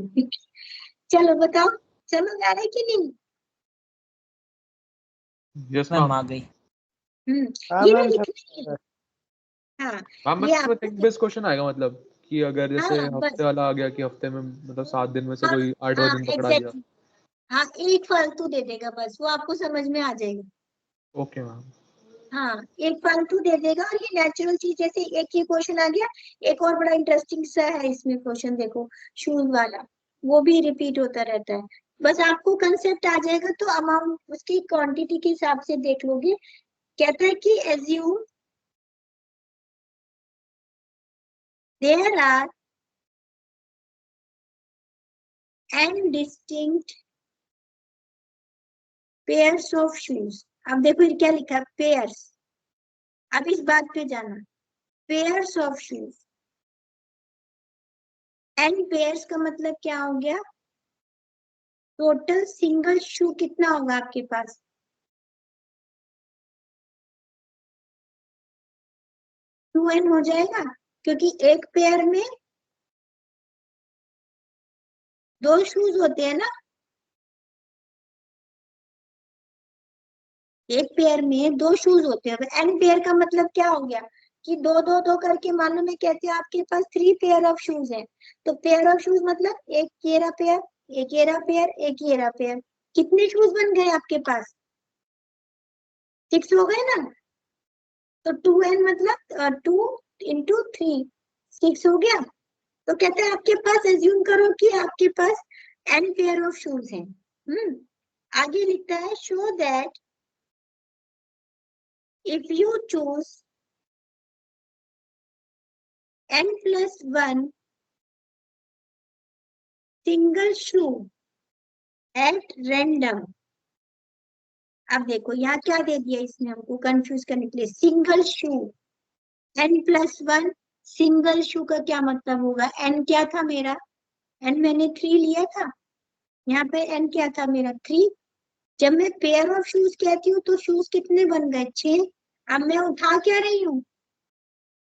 चलो बताओ, समझ आ रहा है कि नहीं? Yes ma'am ma'am. आ गई। हाँ ये ना मैम, लिखना है। हाँ, मैम ये मतलब थिंक बेस्ड क्वेश्चन आएगा, मतलब कि अगर जैसे हाँ, बस। हफ्ते वाला आ गया कि हफ्ते में मतलब 7 दिन में से हाँ, कोई 8वां दिन पकड़ा दिया। exactly. हाँ, एक फालतू दे देगा बस, वो आपको समझ में आ जाएगा। Okay ma'am. हाँ, एक फालतू दे देगा, और ये नेचुरल चीज, जैसे एक ही क्वेश्चन आ गया, एक और बड़ा इंटरेस्टिंग सा है इसमें क्वेश्चन, देखो शूज वाला, वो भी रिपीट होता रहता है। बस आपको कंसेप्ट आ जाएगा तो अमाउंट उसकी क्वांटिटी के हिसाब से देख लोगे। कहता है कि assume there are n distinct pairs of shoes। अब देखो ये क्या लिखा है, पेयर्स। अब इस बात पे जाना, pairs of shoes, n pairs का मतलब क्या हो गया, टोटल सिंगल शू कितना होगा आपके पास, टू एन हो जाएगा, क्योंकि एक पेयर में 2 शूज होते हैं ना, एक पेयर में 2 शूज होते हैं। एन पेयर का मतलब क्या हो गया कि 2 2 2 करके, मान लो मैं कहती हूँ आपके पास 3 पेयर ऑफ शूज है, तो पेयर ऑफ शूज मतलब एक ये रहा पेयर, एक ये रहा पेयर, एक ये रहा पेयर, कितने शूज बन गए आपके पास, 6 हो गए ना। तो 2n मतलब 2 इंटू 3, 6 हो गया। तो कहते हैं आपके पास, एज्यूम करो कि आपके पास n पेयर ऑफ शूज हैं। आगे लिखता है, show that if you choose n+1 single shoe at random, अब देखो यहाँ क्या दे दिया इसने हमको कंफ्यूज करने के लिए, सिंगल शू। n+1 सिंगल शू का क्या मतलब होगा, n क्या था मेरा, n मैंने 3 लिया था, यहाँ पे n क्या था मेरा 3। जब मैं पेयर ऑफ शूज कहती हूँ तो शूज कितने बन गए 6। अब मैं उठा क्या रही हूँ,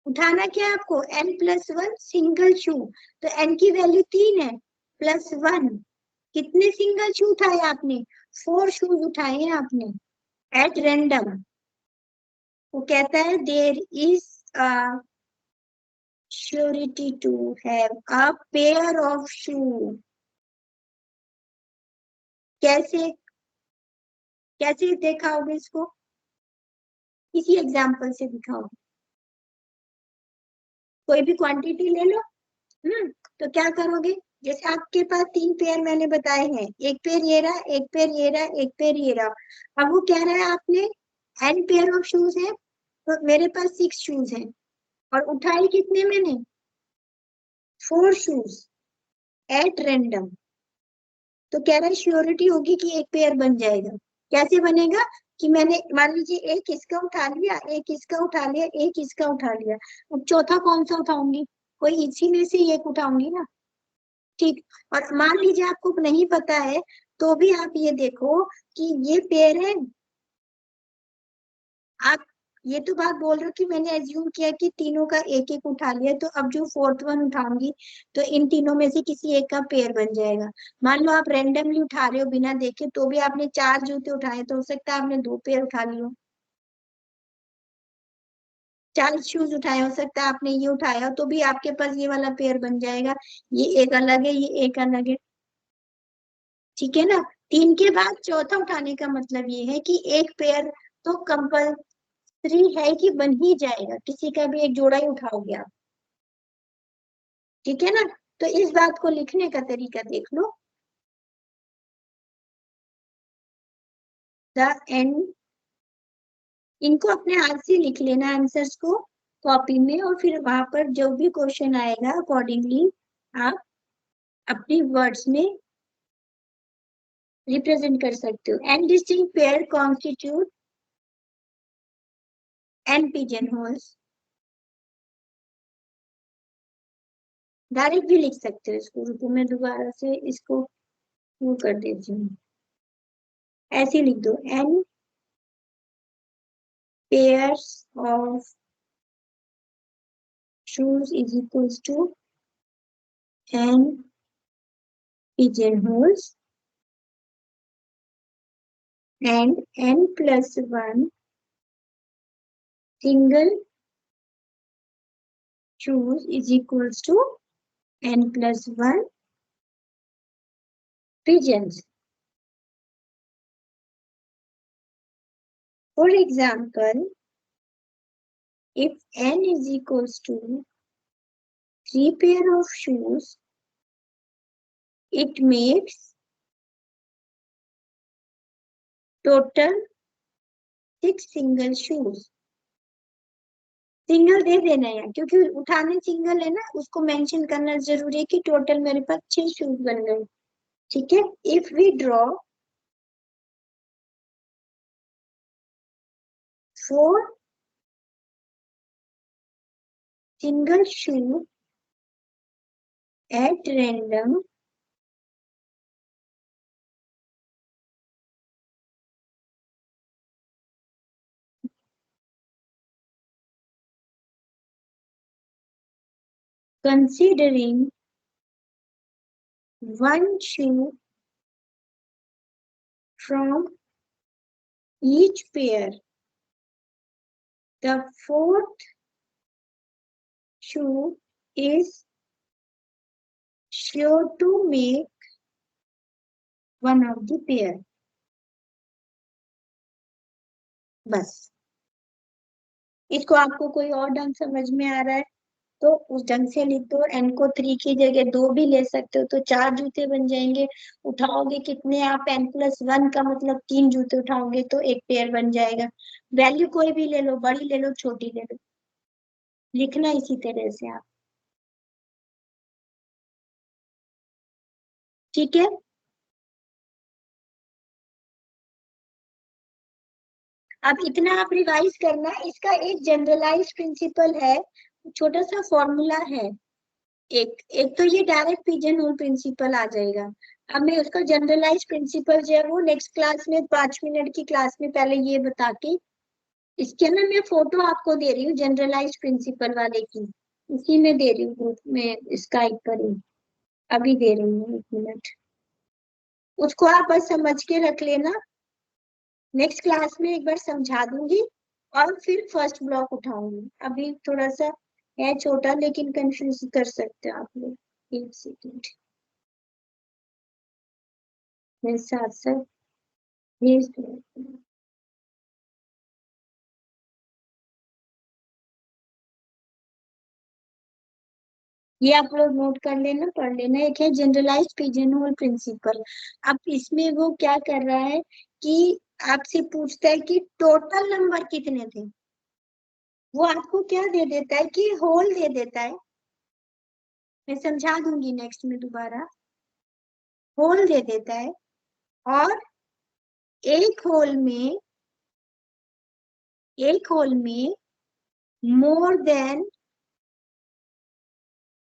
उठाना क्या है आपको, n+1 सिंगल शू, तो n की वैल्यू 3 है, +1 कितने सिंगल शू उठाए आपने, 4 शूज उठाए हैं आपने एट रैंडम। वो कहता है there is a surety to have a pair of shoe. कैसे कैसे दिखाओगे इसको, किसी एग्जांपल से दिखाओगे, कोई भी क्वांटिटी ले लो। तो क्या करोगे, जैसे आपके पास 3 पेयर मैंने बताए हैं, एक पेयर ये रहा, एक पेयर ये रहा, एक पेयर ये रहा। अब वो कह रहा है आपने n पेयर ऑफ शूज है, तो मेरे पास 6 शूज हैं और उठाए कितने मैंने 4 शूज एट रैंडम। तो कह रहा है श्योरिटी होगी कि एक पेयर बन जाएगा। कैसे बनेगा कि मैंने मान लीजिए एक इसका उठा लिया, एक इसका उठा लिया, एक इसका उठा लिया, अब चौथा कौन सा उठाऊंगी, कोई इसी में से एक उठाऊंगी ना, ठीक। और मान लीजिए आपको नहीं पता है तो भी आप ये देखो कि ये पेयर है, आप ये तो बात बोल रहे हो कि मैंने एज्यूम किया कि तीनों का एक एक उठा लिया, तो अब जो 4th वन उठाऊंगी तो इन तीनों में से किसी एक का पेयर बन जाएगा। मान लो आप रैंडमली उठा रहे हो बिना देखे, तो भी आपने 4 जूते उठाए, तो हो सकता है आपने 2 पेयर उठा लियो। 4 शूज उठाए, हो सकता है आपने ये उठाया, तो भी आपके पास ये वाला पेयर बन जाएगा। ये एक अलग है, ये एक अलग है, ठीक है ना। 3 के बाद चौथा उठाने का मतलब ये है कि एक पेयर तो कंपल्सरी है कि बन ही जाएगा, किसी का भी एक जोड़ा ही उठाओगे आप, ठीक है ना। तो इस बात को लिखने का तरीका देख लो, द एन, इनको अपने हाथ से लिख लेना आंसर्स को कॉपी में, और फिर वहां पर जो भी क्वेश्चन आएगा अकॉर्डिंगली आप अपनी वर्ड्स में रिप्रेजेंट कर सकते हो। N distinct pair constitute n pigeon holes, direct भी लिख सकते हो इसको, रुको मैं दोबारा से इसको वो कर देती हूँ, ऐसे लिख दो, n pairs of shoes is equals to n pigeon holes and n+1 single shoes is equals to n+1 pigeons. For example, if n is equals to 3 pair of shoes, it makes total 6 single shoes. Single दे देना है क्योंकि उठाने सिंगल है ना, उसको मेंशन करना जरूरी है कि टोटल मेरे पास 6 शूज बन गए, ठीक है। If we draw 4 single shoe at random, considering 1 shoe from each pair, the 4th shoe is sure to make one of the pair. बस, इसको आपको कोई और ढंग समझ में आ रहा है तो उस ढंग से लिख दो। n को 3 की जगह 2 भी ले सकते हो, तो 4 जूते बन जाएंगे। उठाओगे कितने आप, n+1 का मतलब 3 जूते उठाओगे तो एक पेयर बन जाएगा। वैल्यू कोई भी ले लो, बड़ी ले लो छोटी ले लो, लिखना इसी तरह से आप, ठीक है। अब इतना आप रिवाइज करना, इसका एक जनरलाइज प्रिंसिपल है, छोटा सा फॉर्मूला है, एक तो ये डायरेक्ट पिजन होल प्रिंसिपल आ जाएगा। अब मैं उसका जनरलाइज प्रिंसिपल जो है वो नेक्स्ट क्लास में 5 मिनट की क्लास में पहले ये बता के, इसके ना मैं फोटो आपको दे रही हूँ जनरलाइज प्रिंसिपल वाले की, इसी में दे रही हूँ ग्रुप में स्काइप पर ही, अभी दे रही हूँ 1 मिनट, उसको आप बस समझ के रख लेना, नेक्स्ट क्लास में एक बार समझा दूंगी और फिर फर्स्ट ब्लॉक उठाऊंगी। अभी थोड़ा सा है छोटा लेकिन कंफ्यूज कर सकते हैं आप लोग। 1 सेकेंड मेरे साथ साथ भेज दो। ये आप लोग नोट कर लेना, पढ़ लेना। एक है जनरलाइज्ड पिजन होल प्रिंसिपल। अब इसमें वो क्या कर रहा है कि आपसे पूछता है कि टोटल नंबर कितने थे, वो आपको क्या दे देता है कि होल दे देता है, मैं समझा दूंगी नेक्स्ट में दोबारा, होल दे देता है, और एक होल में मोर देन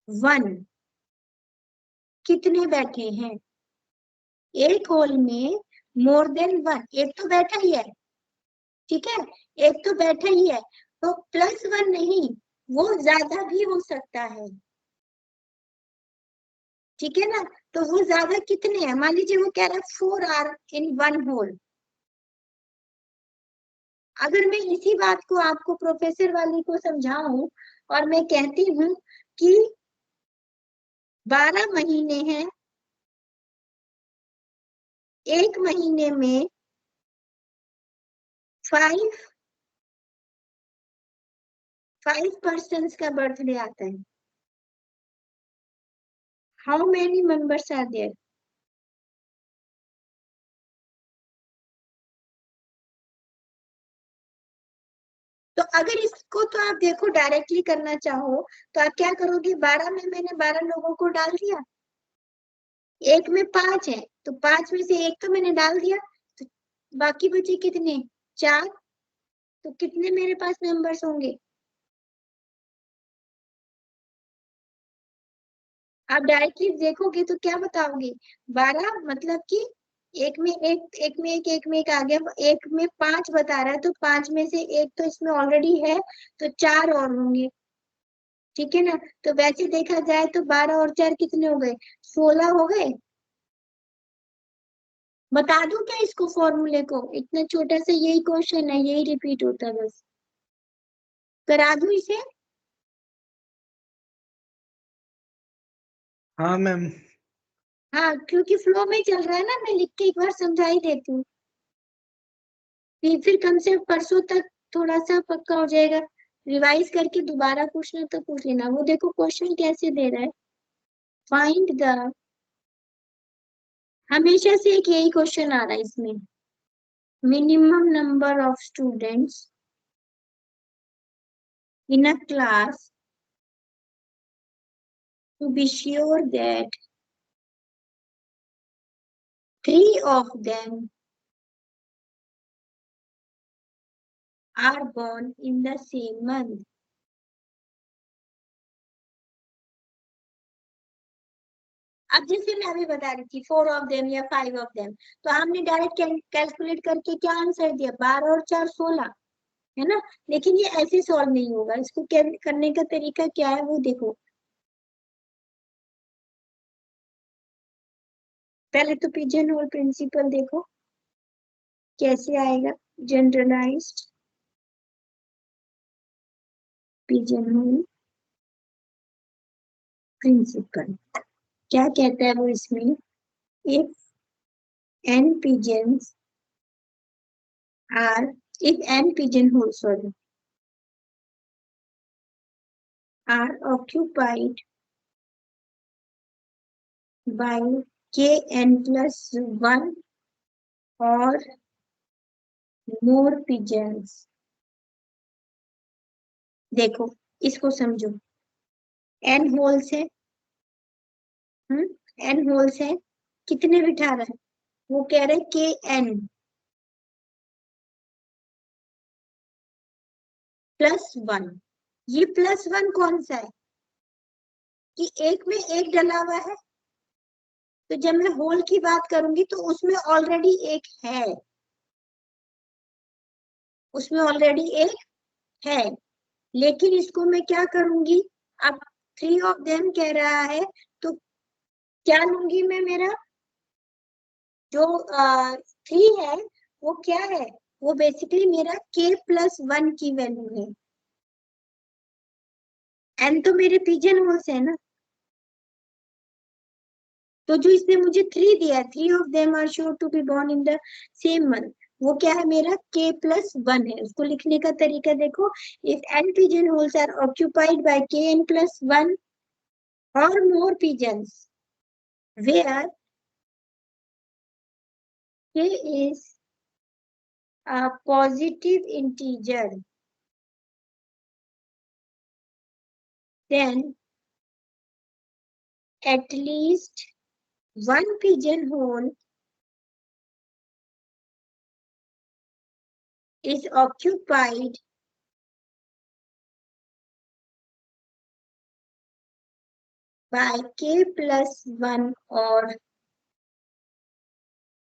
1 कितने बैठे हैं, एक होल में मोर देन 1, एक तो बैठा ही है, ठीक है, एक तो बैठा ही है, तो +1 नहीं, वो ज्यादा भी हो सकता है, ठीक है ना। तो वो ज्यादा कितने हैं, मान लीजिए वो कह रहा है 4 आर इन 1 होल। अगर मैं इसी बात को आपको प्रोफेसर वाली को समझाऊं और मैं कहती हूँ कि 12 महीने हैं, एक महीने में 5 पर्सन्स का बर्थडे आता है, how many members are there. तो अगर इसको तो आप देखो डायरेक्टली करना चाहो तो आप क्या करोगे, 12 में मैंने 12 लोगों को डाल दिया, एक में 5 है तो 5 में से एक तो मैंने डाल दिया, तो बाकी बचे कितने, 4, तो कितने मेरे पास मेंबर्स होंगे। आप डायरेक्टली देखोगे तो क्या बताओगे, 12 मतलब कि एक में एक आ गया, एक में 5 बता रहा है, तो 5 में से एक तो इसमें ऑलरेडी है, तो 4 और होंगे, ठीक है ना। तो वैसे देखा जाए तो 12 और 4 कितने हो गए, 16 हो गए। बता दूं क्या इसको, फॉर्मूले को, इतना छोटा सा यही क्वेश्चन है, यही रिपीट होता है, बस करा दूं इसे। हाँ मैम। हाँ क्योंकि फ्लो में चल रहा है ना, मैं लिख के एक बार समझा ही देती हूँ, फिर कम से परसों तक थोड़ा सा पक्का हो जाएगा, रिवाइज करके दोबारा पूछना तो पूछ लेना। वो देखो क्वेश्चन कैसे दे रहा है, फाइंड द, हमेशा से एक यही क्वेश्चन आ रहा है इसमें, minimum number of students in a class to be sure that 3 of them are born in the same month. अब जैसे मैं अभी बता रही थी 4 ऑफ देम या 5 ऑफ देम, तो हमने डायरेक्ट कैलकुलेट करके क्या आंसर दिया, 12 और 4 16, है ना। लेकिन ये ऐसे सॉल्व नहीं होगा, इसको करने का तरीका क्या है वो देखो। पहले तो पिजन होल प्रिंसिपल देखो कैसे आएगा, जनरलाइज्ड पिजन होल प्रिंसिपल क्या कहता है वो इसमें, if n pigeons are, if n pigeonholes are occupied by kn+1 or more pigeons, देखो इसको समझो, n होल्स है, n होल्स है, कितने बिठा रहा है, वो कह रहे के n +1। ये +1 कौन सा है कि एक में एक डला हुआ है, तो जब मैं होल की बात करूंगी तो उसमें ऑलरेडी एक है, उसमें ऑलरेडी एक है, लेकिन इसको मैं क्या करूंगी, अब 3 ऑफ देम कह रहा है, तो क्या लूंगी मैं, मेरा जो 3 है वो क्या है, वो बेसिकली मेरा k+1 की वैल्यू है। n तो मेरे पिजन होल्स है ना, तो जो इसने मुझे 3 दिया, 3 of them are sure to be born in the same month, वो क्या है, मेरा k+1 है। उसको लिखने का तरीका देखो, if n pigeon holes are occupied by kn+1 or more pigeons where k is a positive integer, then at least one pigeonhole is occupied by k+1 or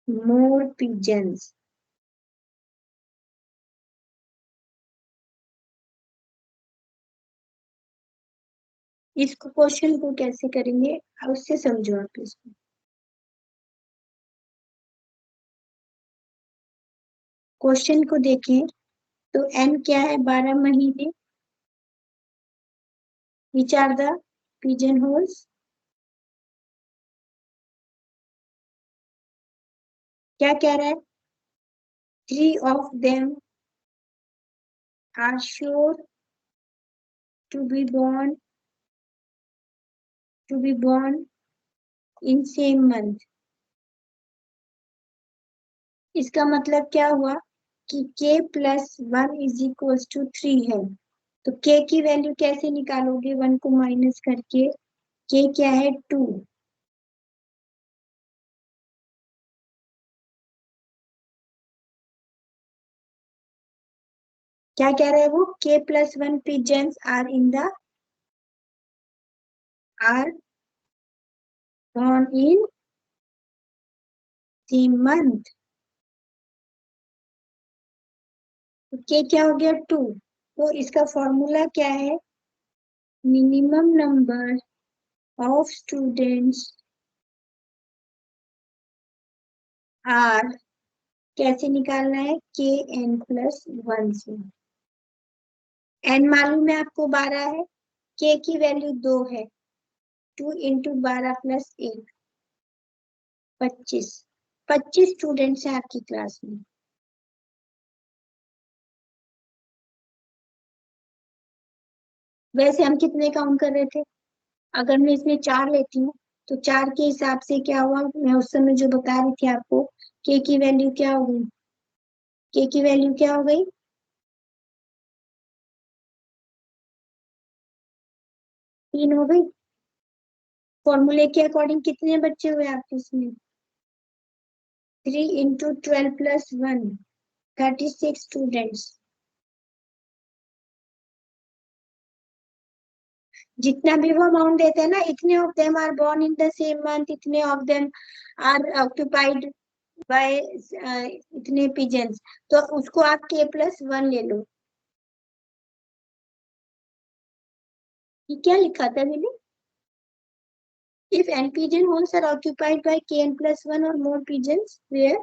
more pigeons। इसको क्वेश्चन को कैसे करेंगे, उससे समझो आप इसको। क्वेश्चन को देखें तो n क्या है, 12 महीने, which are the pigeon holes, क्या कह रहा है, 3 of them are sure to be born in same month। इसका मतलब क्या हुआ कि k+1 = 3 है, तो k की वैल्यू कैसे निकालोगे, 1 को माइनस करके, k क्या है 2, क्या कह रहे हैं वो, k+1 pigeons are born in same month, तो k क्या हो गया 2, तो इसका फॉर्मूला क्या है, minimum number of students are, कैसे निकालना है, kn+1 से, n मालूम है आपको 12 है, k की वैल्यू 2 है, 2 × 12 + 1 25 स्टूडेंट्स हैं आपकी क्लास में। वैसे हम कितने काउंट कर रहे थे, अगर मैं इसमें 4 लेती हूँ तो 4 के हिसाब से क्या हुआ, मैं उस समय जो बता रही थी आपको, k की वैल्यू क्या हो गई, k की वैल्यू क्या हो गई, 3 हो गई। फॉर्मूले के अकॉर्डिंग कितने बच्चे हुए आपके इसमें, 3 × 12 + 1 36 स्टूडेंट्स। जितना भी वो अमाउंट देते हैं ना, इतने of them are born in the same month, इतने of them are occupied by इतने पिजन्स, तो उसको आप k+1 ले लो। ये क्या लिखा था मैंने, if n pigeon holes are occupied by kn+1 or more pigeons where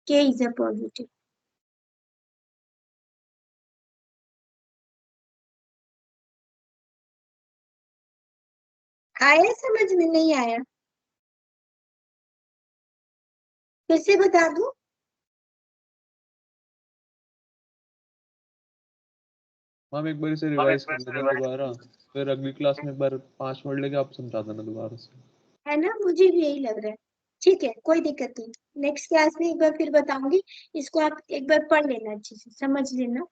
k is a positive। आया समझ में, नहीं आया, फिर से बता दूं, मैम एक बार इसे रिवाइज कर लेना दोबारा, फिर अगली क्लास में एक बार 5 मिनट लेके आप समझा देना दोबारा से। है ना, मुझे भी यही लग रहा है। ठीक है, कोई दिक्कत नहीं, नेक्स्ट क्लास में एक बार फिर बताऊंगी, इसको आप एक बार पढ़ लेना, अच्छे से समझ लेना।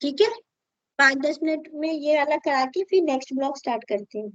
ठीक है, 5-10 मिनट में ये वाला करा के फिर नेक्स्ट ब्लॉक स्टार्ट करते हैं।